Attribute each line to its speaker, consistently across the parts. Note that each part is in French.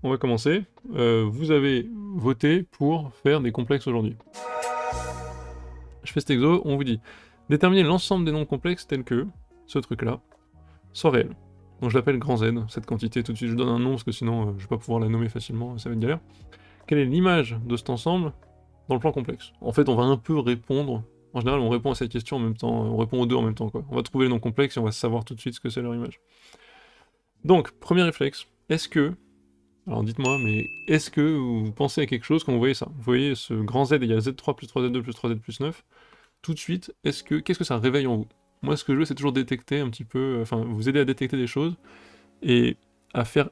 Speaker 1: on va commencer. Vous avez voté pour faire des complexes aujourd'hui. Je fais cet exo, on vous dit déterminer l'ensemble des nombres complexes tels que ce truc-là soit réel. Donc je l'appelle grand Z, cette quantité, tout de suite je donne un nom parce que sinon je vais pas pouvoir la nommer facilement, ça va être galère. Quelle est l'image de cet ensemble dans le plan complexe? En fait, on va un peu répondre. En général, on répond à cette question en même temps, on répond aux deux en même temps, quoi. On va trouver les nombres complexes et on va savoir tout de suite ce que c'est leur image. Donc, premier réflexe, est-ce que... Alors dites-moi, mais est-ce que vous pensez à quelque chose quand vous voyez ça? Vous voyez ce grand Z égale Z3 plus 3Z2 plus 3Z plus 9. Tout de suite, qu'est-ce que ça réveille en vous? Moi, ce que je veux, c'est toujours détecter un petit peu... Enfin, vous aider à détecter des choses et à faire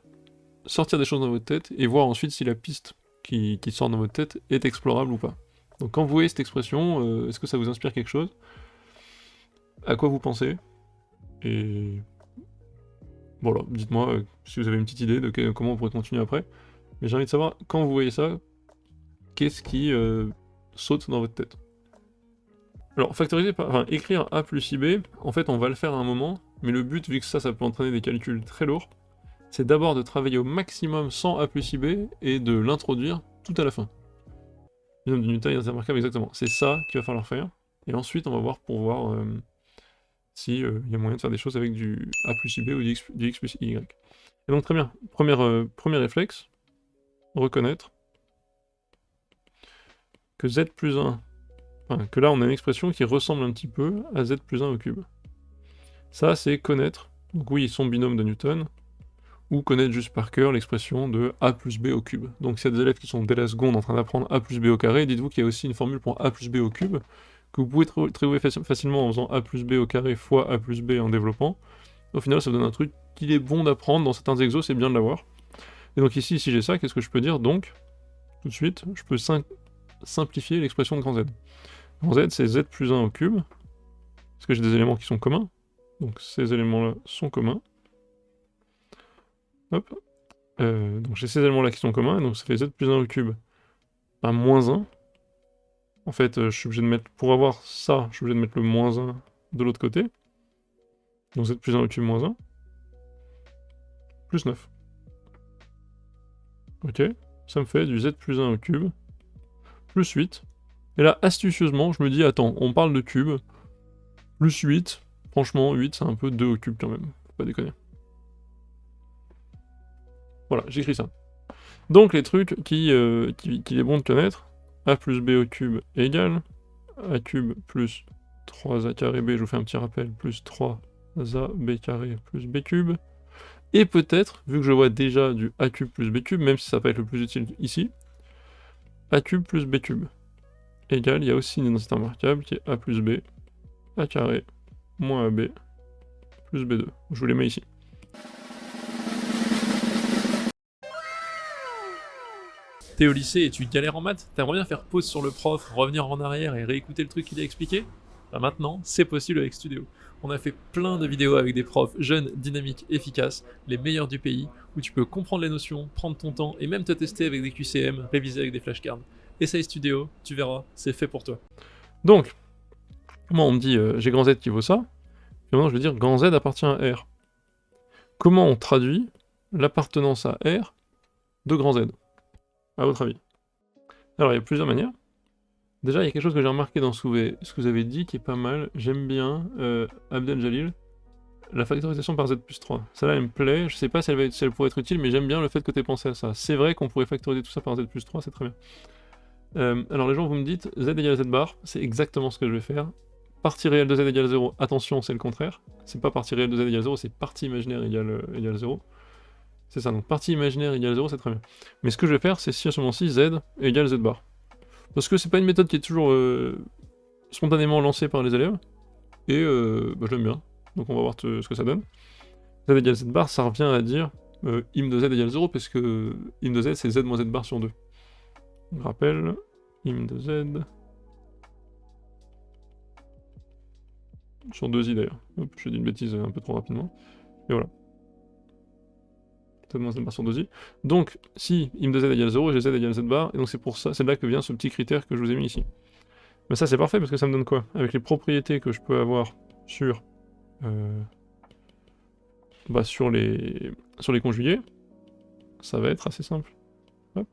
Speaker 1: sortir des choses dans votre tête et voir ensuite si la piste qui sort dans votre tête est explorable ou pas. Donc quand vous voyez cette expression, est-ce que ça vous inspire quelque chose? À quoi vous pensez? Et voilà, dites-moi si vous avez une petite idée de comment on pourrait continuer après. Mais j'ai envie de savoir, quand vous voyez ça, qu'est-ce qui saute dans votre tête? Alors, factoriser enfin, écrire A plus IB, en fait on va le faire à un moment, mais le but, vu que ça peut entraîner des calculs très lourds, c'est d'abord de travailler au maximum sans A plus IB et de l'introduire tout à la fin. Binôme de Newton est remarquable, exactement. C'est ça qu'il va falloir faire. Et ensuite, on va voir pour voir si il y a moyen de faire des choses avec du A plus IB ou du X plus Y. Et donc très bien, premier réflexe, reconnaître que Z plus 1, enfin, que là on a une expression qui ressemble un petit peu à Z plus 1 au cube. Ça c'est connaître, donc oui, son binôme de Newton, ou connaître juste par cœur l'expression de A plus B au cube. Donc s'il y a des élèves qui sont dès la seconde en train d'apprendre A plus B au carré, dites-vous qu'il y a aussi une formule pour A plus B au cube, que vous pouvez trouver facilement en faisant A plus B au carré fois A plus B en développant. Au final, ça vous donne un truc qu'il est bon d'apprendre dans certains exos, c'est bien de l'avoir. Et donc ici, si j'ai ça, qu'est-ce que je peux dire? Donc, tout de suite, je peux simplifier l'expression de grand Z. Grand Z, c'est Z plus 1 au cube, parce que j'ai des éléments qui sont communs. Donc ces éléments-là sont communs. Hop. Donc j'ai ces éléments-là qui sont communs, donc ça fait Z plus 1 au cube, bah, moins 1. En fait, je suis obligé de mettre, pour avoir ça, je suis obligé de mettre le moins 1 de l'autre côté. Donc Z plus 1 au cube moins 1. Plus 9. Ok, ça me fait du Z plus 1 au cube, plus 8. Et là, astucieusement, je me dis, attends, on parle de cube, plus 8, franchement, 8, c'est un peu 2 au cube quand même, faut pas déconner. Voilà, j'écris ça. Donc les trucs qu'il est bon de connaître, A plus B au cube égale A cube plus 3A carré B, je vous fais un petit rappel, plus 3A B carré plus B cube. Et peut-être, vu que je vois déjà du A cube plus B cube, même si ça va être le plus utile ici, A cube plus B cube égale, il y a aussi une identité remarquable qui est A plus B, A carré, moins AB, plus B2. Je vous les mets ici.
Speaker 2: T'es au lycée et tu galères en maths? T'aimerais bien faire pause sur le prof, revenir en arrière et réécouter le truc qu'il a expliqué? Bah maintenant, c'est possible avec Studio. On a fait plein de vidéos avec des profs jeunes, dynamiques, efficaces, les meilleurs du pays, où tu peux comprendre les notions, prendre ton temps et même te tester avec des QCM, réviser avec des flashcards. Essaye Studio, tu verras, c'est fait pour toi.
Speaker 1: Donc, moi on me dit j'ai grand Z qui vaut ça, et maintenant je vais dire grand Z appartient à R. Comment on traduit l'appartenance à R de grand Z, à votre avis? Alors il y a plusieurs manières. Déjà, il y a quelque chose que j'ai remarqué dans ce que vous avez dit qui est pas mal. J'aime bien, Abdel Jalil, la factorisation par Z plus 3. Celle-là, elle me plaît. Je sais pas si elle pourrait être utile, mais j'aime bien le fait que tu aies pensé à ça. C'est vrai qu'on pourrait factoriser tout ça par Z plus 3, c'est très bien. Alors les gens, vous me dites, Z égale Z bar, c'est exactement ce que je vais faire. Partie réelle de Z égale 0, attention, c'est le contraire. C'est pas partie réelle de Z égale 0, c'est partie imaginaire égale 0. C'est ça, donc partie imaginaire égale 0, c'est très bien. Mais ce que je vais faire, c'est si à ce moment-ci, Z égale Z bar. Parce que c'est pas une méthode qui est toujours spontanément lancée par les élèves, et bah, je l'aime bien. Donc on va voir ce que ça donne. Z égale Z bar, ça revient à dire im de Z égale 0, parce que im de Z, c'est Z moins Z bar sur 2. Je rappelle, im de Z... sur 2i d'ailleurs. Hop, je dis une bêtise un peu trop rapidement. Et voilà. Z moins Z bar sur 2i. Donc, si im de Z égale 0, j'ai Z égale Z bar, et donc c'est pour ça, c'est là que vient ce petit critère que je vous ai mis ici. Mais ça c'est parfait, parce que ça me donne quoi? Avec les propriétés que je peux avoir sur... sur les conjugués, ça va être assez simple. Hop.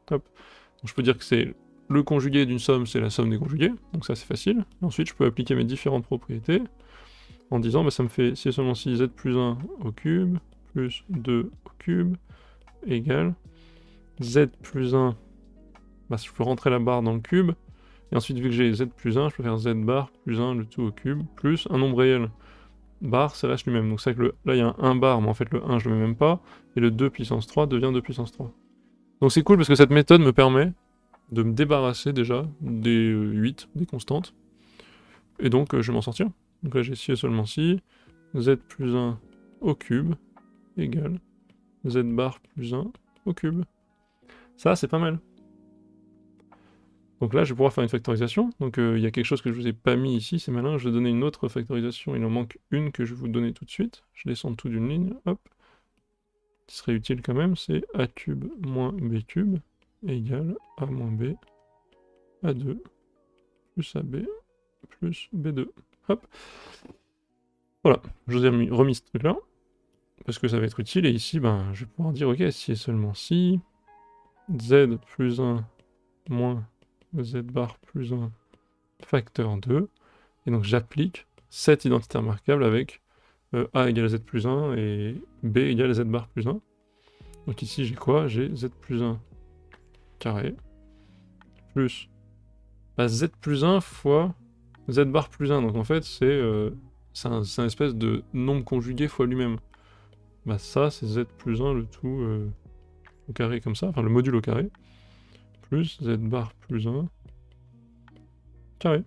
Speaker 1: Hop. Donc je peux dire que c'est le conjugué d'une somme, c'est la somme des conjugués, donc ça c'est facile. Et ensuite je peux appliquer mes différentes propriétés en disant bah, ça me fait si et seulement si z plus 1 au cube, plus 2 au cube, égale z plus 1, bah, je peux rentrer la barre dans le cube, et ensuite vu que j'ai z plus 1, je peux faire z bar plus 1 le tout au cube, plus un nombre réel. Bar, ça reste lui-même, donc c'est vrai que là il y a un 1 bar, mais en fait le 1 je le mets même pas, et le 2 puissance 3 devient 2 puissance 3. Donc c'est cool parce que cette méthode me permet de me débarrasser déjà des 8, des constantes, et donc je vais m'en sortir. Donc là j'ai si et seulement si, z plus 1 au cube égale z bar plus 1 au cube. Ça c'est pas mal. Donc là je vais pouvoir faire une factorisation, donc il y a quelque chose que je vous ai pas mis ici, c'est malin, je vais donner une autre factorisation, il en manque une que je vais vous donner tout de suite, je descends tout d'une ligne, hop, qui serait utile quand même, c'est a cube moins b cube égale a moins b a2 plus ab plus b2. Hop. Voilà, je vous ai remis ce truc là, parce que ça va être utile, et ici, ben, je vais pouvoir dire, ok, si et seulement si, z plus 1 moins z bar plus 1 facteur 2, et donc j'applique cette identité remarquable avec a égale z plus 1 et b égale z bar plus 1. Donc ici j'ai quoi? J'ai z plus 1 carré, plus bah, z plus 1 fois z bar plus 1, donc en fait c'est un espèce de nombre conjugué fois lui-même. Bah ça c'est z plus 1 le tout au carré comme ça, enfin le module au carré, plus z bar plus 1 carré,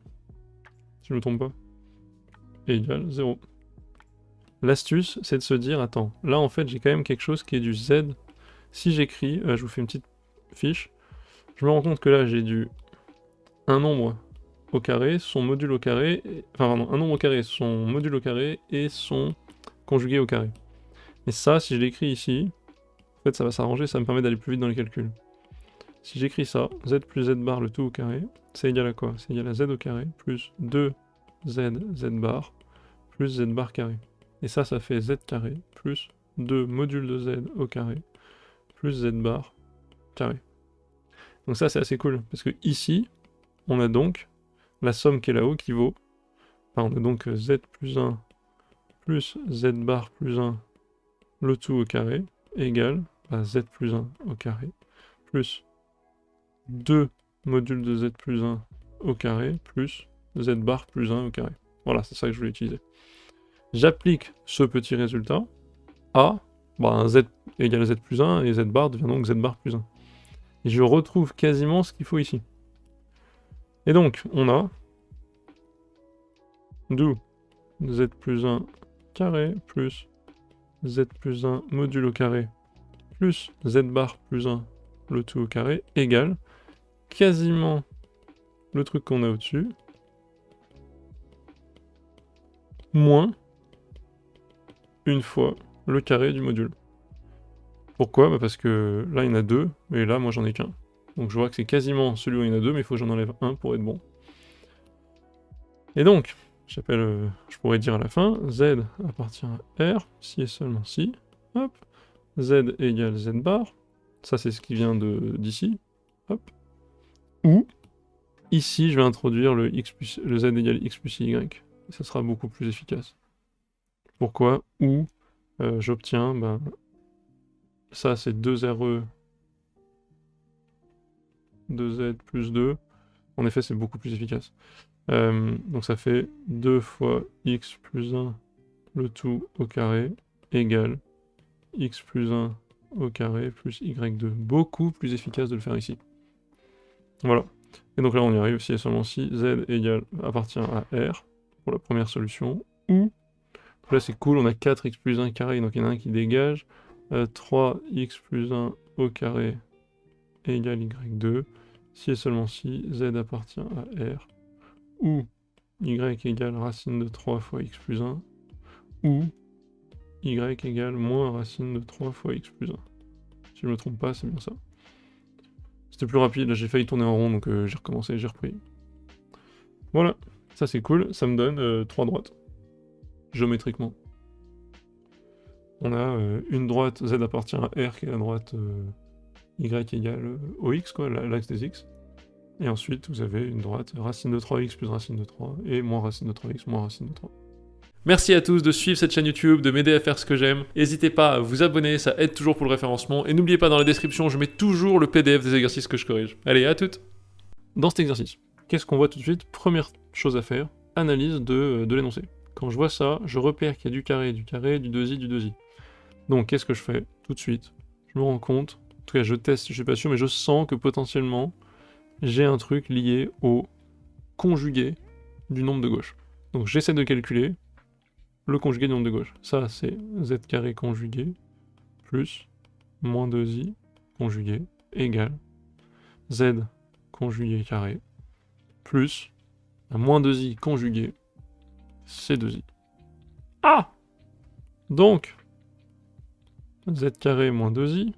Speaker 1: si je me trompe pas, et égale 0. L'astuce c'est de se dire, attends, là en fait j'ai quand même quelque chose qui est du z. Si j'écris, je vous fais une petite fiche, je me rends compte que là j'ai du un nombre au carré, son module au carré, enfin pardon, un nombre au carré, son module au carré et son conjugué au carré. Et ça, si je l'écris ici, en fait ça va s'arranger, ça me permet d'aller plus vite dans les calculs. Si j'écris ça, z plus z bar le tout au carré, c'est égal à quoi? C'est égal à z au carré plus 2z z bar plus z bar carré. Et ça fait z carré plus 2 modules de z au carré plus z bar carré. Donc ça c'est assez cool, parce que ici, on a donc la somme qui est là-haut qui vaut, enfin on a donc z plus 1 plus z bar plus 1 le tout au carré égale z plus 1 au carré plus 2 modules de z plus 1 au carré plus z bar plus 1 au carré. Voilà, c'est ça que je voulais utiliser. J'applique ce petit résultat à z égale z plus 1 et z bar devient donc z bar plus 1. Et je retrouve quasiment ce qu'il faut ici. Et donc, on a d'où z plus 1 carré plus z plus 1 module au carré plus z bar plus 1 le tout au carré égale quasiment le truc qu'on a au-dessus moins une fois le carré du module. Pourquoi? Parce que là il y en a deux, et là moi j'en ai qu'un. Donc je vois que c'est quasiment celui où il y en a deux, mais il faut que j'en enlève un pour être bon. Et donc, je pourrais dire à la fin, z appartient à R, si et seulement si, hop, z égale z bar, ça c'est ce qui vient d'ici, hop, ou, ici je vais introduire le z égale x plus y, et ça sera beaucoup plus efficace. Pourquoi? Ou, j'obtiens, ça c'est 2RE, 2Z plus 2, en effet c'est beaucoup plus efficace. Donc ça fait 2 fois x plus 1 le tout au carré égale x plus 1 au carré plus y2. Beaucoup plus efficace de le faire ici. Voilà. Et donc là on y arrive si et seulement si z appartient à R pour la première solution. Ou, là c'est cool, on a 4x plus 1 carré, donc il y en a un qui dégage. 3x plus 1 au carré égale y2. Si et seulement si z appartient à R. Ou y égale racine de 3 fois x plus 1, ou y égale moins racine de 3 fois x plus 1. Si je me trompe pas, c'est bien ça. C'était plus rapide, là j'ai failli tourner en rond, donc j'ai recommencé, j'ai repris. Voilà, ça c'est cool, ça me donne 3 droites, géométriquement. on a une droite z appartient à R qui est la droite y égale OX, quoi, l'axe des x. Et ensuite, vous avez une droite racine de 3x plus racine de 3 et moins racine de 3x moins racine de 3. Merci à tous de suivre cette chaîne YouTube, de m'aider à faire ce que j'aime. N'hésitez pas à vous abonner, ça aide toujours pour le référencement. Et n'oubliez pas, dans la description, je mets toujours le PDF des exercices que je corrige. Allez, à toutes! Dans cet exercice, qu'est-ce qu'on voit tout de suite? Première chose à faire, analyse de l'énoncé. Quand je vois ça, je repère qu'il y a du carré, du 2i, du 2i. Donc qu'est-ce que je fais? Tout de suite, je me rends compte, en tout cas je teste, je suis pas sûr, mais je sens que potentiellement, j'ai un truc lié au conjugué du nombre de gauche. Donc j'essaie de calculer le conjugué du nombre de gauche. Ça, c'est z carré conjugué plus moins 2i conjugué égale z conjugué carré plus moins 2i conjugué c'est 2i. Ah! Donc, z carré moins 2i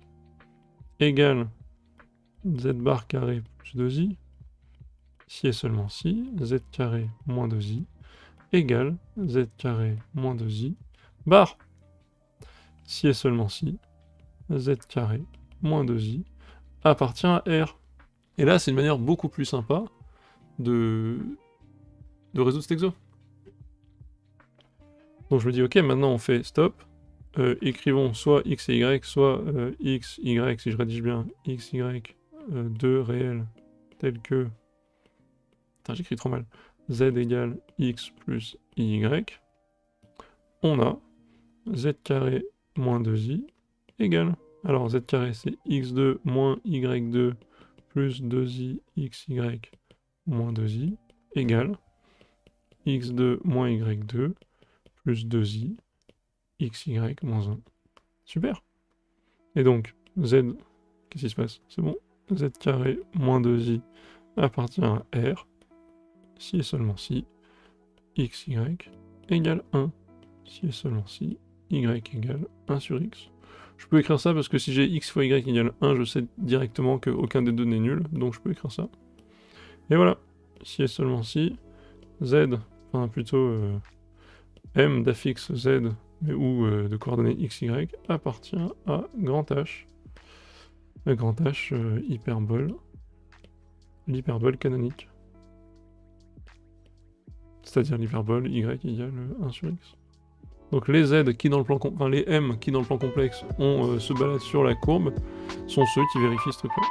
Speaker 1: égale z bar carré plus 2i, si et seulement si, z carré moins 2i égale z carré moins 2i bar. Si et seulement si, z carré moins 2i appartient à R. Et là, c'est une manière beaucoup plus sympa de résoudre cet exo. Donc je me dis, ok, maintenant on fait stop. Écrivons soit x et y, soit x, y, si je rédige bien, x, y, 2 réels, tels que... Putain, j'écris trop mal. Z égale x plus y. On a z carré moins 2i égale... Alors z carré c'est x2 moins y2 plus 2i xy moins 2i égale x2 moins y2 plus 2i xy moins 1. Super. Et donc, z, qu'est-ce qui se passe? C'est bon. Z carré moins 2i appartient à R, si et seulement si, xy égale 1, si et seulement si, y égale 1 sur x. Je peux écrire ça parce que si j'ai x fois y égale 1, je sais directement qu'aucun des deux n'est nul, donc je peux écrire ça. Et voilà, si et seulement si, z, enfin plutôt m d'affixe z, ou de coordonnées x, y, appartient à grand H. Le grand H, hyperbole, l'hyperbole canonique. C'est-à-dire l'hyperbole y égale 1 sur x. Donc les z qui dans le plan les m qui dans le plan complexe se baladent sur la courbe sont ceux qui vérifient ce truc-là.